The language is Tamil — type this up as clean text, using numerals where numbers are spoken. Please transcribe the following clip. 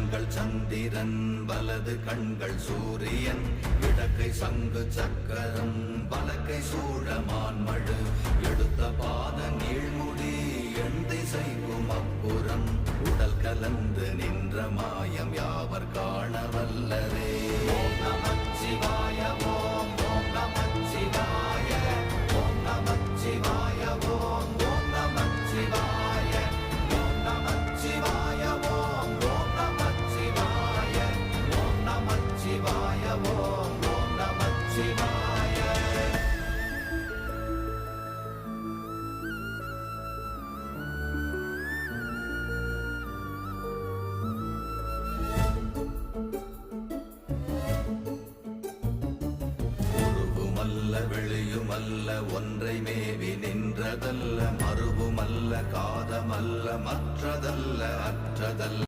கண்கள் சந்திரன் வலது கண்கள் சூரியன் இடக்கை சங்கு சக்கரம் வலக்கை சூழமான்மழு எடுத்த பாத நீழ்முடி எண் திசைக்கும் அப்புறம் உடல் கலந்து நின்ற மாயம் யாவர் காண வல்லரே. ஓம் நமச்சிவாய ஓம் ஓம் நமச்சிவாய ஓம் நமச்சிவாய ஓம் ஓம் நமச்சிவாய ஓம் நமச்சிவாய ஓம் ஓம் நமச்சிவாய ஓம் நமச்சிவாய ஓம் ஓம் நமச்சிவாய. வெளியுமல்ல ஒன்றை மேவி நின்றதல்ல மறுவுமல்ல காதமல்ல மற்றதல்ல அற்றதல்ல